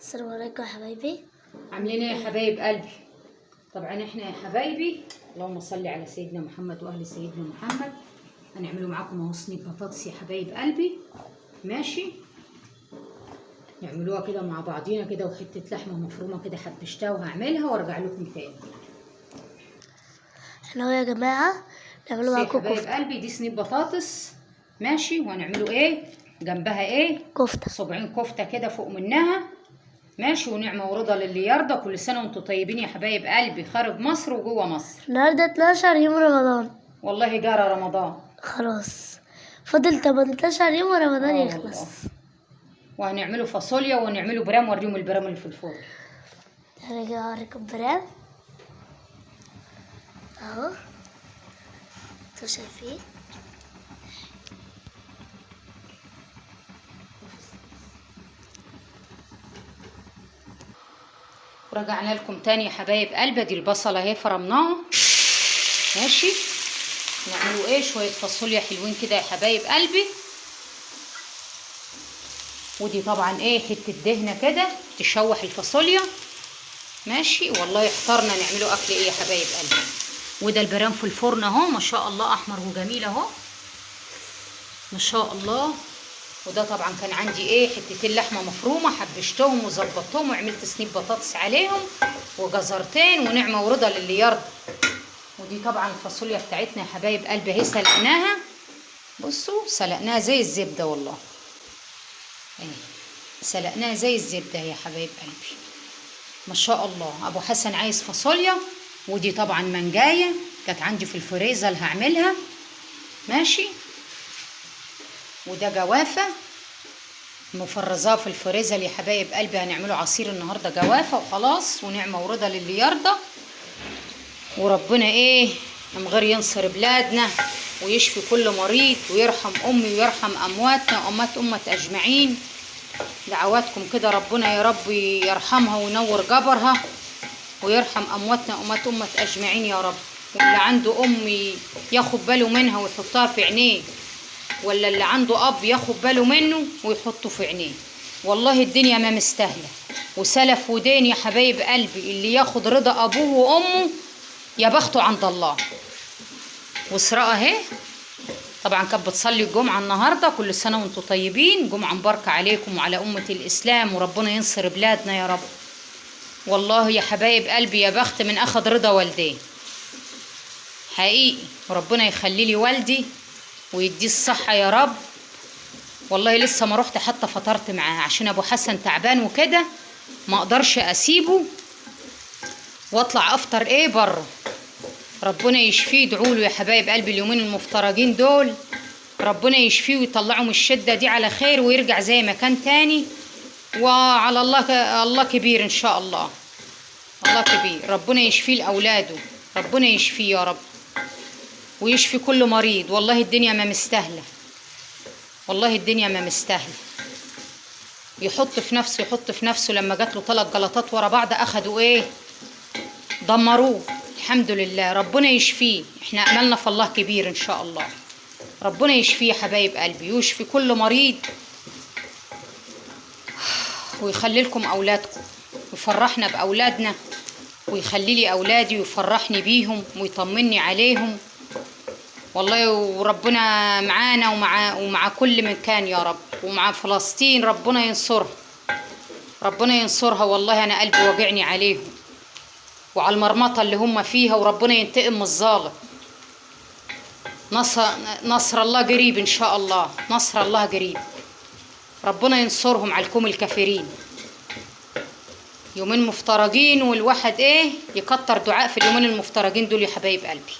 السلام عليكم يا حبايبي. عاملين ايه يا حبايب قلبي؟ طبعا احنا يا حبايبي اللهم صل على سيدنا محمد واهل سيدنا محمد. هنعملوا معاكم اهو صينيه بطاطس يا حبايب قلبي. ماشي، نعملوها كده مع بعضينا كده، وحته لحمه مفرومه كده حبشتها وهعملها وارجع لكم تاني. احنا اهو يا جماعه نعملوا معاكم حبايب كفته. قلبي دي صينيه بطاطس ماشي، وهنعملوا ايه جنبها؟ ايه؟ كفته. صبعين كفته كده فوق منها ماشي. ونعمه ورضا للي يرضى. كل سنه وانتم طيبين يا حبايب قلبي، خارج مصر وجوه مصر. النهارده 12 يوم رمضان. والله جارة رمضان خلاص فاضل 18 يوم ورمضان يخلص. والله. وهنعمله فاصوليا ونعمله برام. وريهم البرام اللي في الفرن. هرجع اوريكم برام اهو، انتوا شايفين. ورجعنا لكم تاني يا حبايب قلبي. دي البصله اهي فرمناها ماشي. نعملوا ايه؟ شويه فاصوليا حلوين كده يا حبايب قلبي. ودي طبعا ايه حته دهنه كده تشوح الفاصوليا ماشي. والله احترنا نعملوا اكل ايه يا حبايب قلبي. وده البرام في الفرن اهو ما شاء الله، احمر وجميل اهو ما شاء الله. وده طبعا كان عندي ايه حتتين لحمه مفرومه حبشتهم وظبطتهم وعملت صينيه بطاطس عليهم وجزرتين ونعمه ورضا للي يرضى. ودي طبعا الفاصوليا بتاعتنا يا حبايب قلبي اهي سلقناها. بصوا سلقناها زي الزبده والله اهي، سلقناها زي الزبده يا حبايب قلبي ما شاء الله. ابو حسن عايز فاصوليا. ودي طبعا منجايه كانت عندي في الفريزر هعملها ماشي. وده جوافه مفرزاه في الفريزر يا حبايب قلبي. هنعمله عصير النهارده جوافه وخلاص. ونعمه ورضا للي يرضى. وربنا ايه من غير ينصر بلادنا ويشفي كل مريض ويرحم امي ويرحم امواتنا واموات امه اجمعين. دعواتكم كده ربنا يا رب يرحمها وينور جبرها ويرحم امواتنا واموات امه اجمعين يا رب. واللي عنده ام ياخد باله منها ويحطها في عينيه، ولا اللي عنده اب ياخد باله منه ويحطه في عينيه. والله الدنيا ما مستاهله. وسلف ودين يا حبايب قلبي، اللي ياخد رضا ابوه وامه يا بخته عند الله. وسراء اهي طبعا كانت بتصلي الجمعه النهارده. كل سنه وانتم طيبين، جمعه مباركه عليكم وعلى امه الاسلام، وربنا ينصر بلادنا يا رب. والله يا حبايب قلبي يا بخت من اخذ رضا والديه حقيقي. وربنا يخلي لي والدي ويديه الصحه يا رب. والله لسه ما رحت حتى فطرت معاه عشان ابو حسن تعبان وكده، ما اقدرش اسيبه واطلع افطر ايه بره. ربنا يشفيه. ادعوا له يا حبايب قلبي اليومين المفترجين دول، ربنا يشفيه ويطلعه من الشده دي على خير ويرجع زي ما كان تاني. وعلى الله كبير ان شاء الله. الله كبير. ربنا يشفيه لاولاده، ربنا يشفيه يا رب ويشفي كل مريض. والله الدنيا ما مستاهله، والله الدنيا ما مستاهله. يحط في نفسه لما جات له 3 جلطات ورا بعض اخدوا ايه دمروه. الحمد لله ربنا يشفيه. احنا املنا في الله كبير ان شاء الله. ربنا يشفيه يا حبايب قلبي ويشفي كل مريض ويخلي لكم اولادكم ويفرحنا باولادنا ويخلي لي اولادي ويفرحني بيهم ويطمني عليهم. والله وربنا معانا ومع كل من كان يا رب. ومع فلسطين ربنا ينصرها، ربنا ينصرها. والله انا قلبي واجعني عليهم وعلى المرمطه اللي هم فيها. وربنا ينتقم من الظالم. نصر الله قريب ان شاء الله، نصر الله قريب. ربنا ينصرهم على الكوم الكافرين. يومين مفترجين والواحد ايه يكتر دعاء في اليومين المفترجين دول يا حبايب قلبي.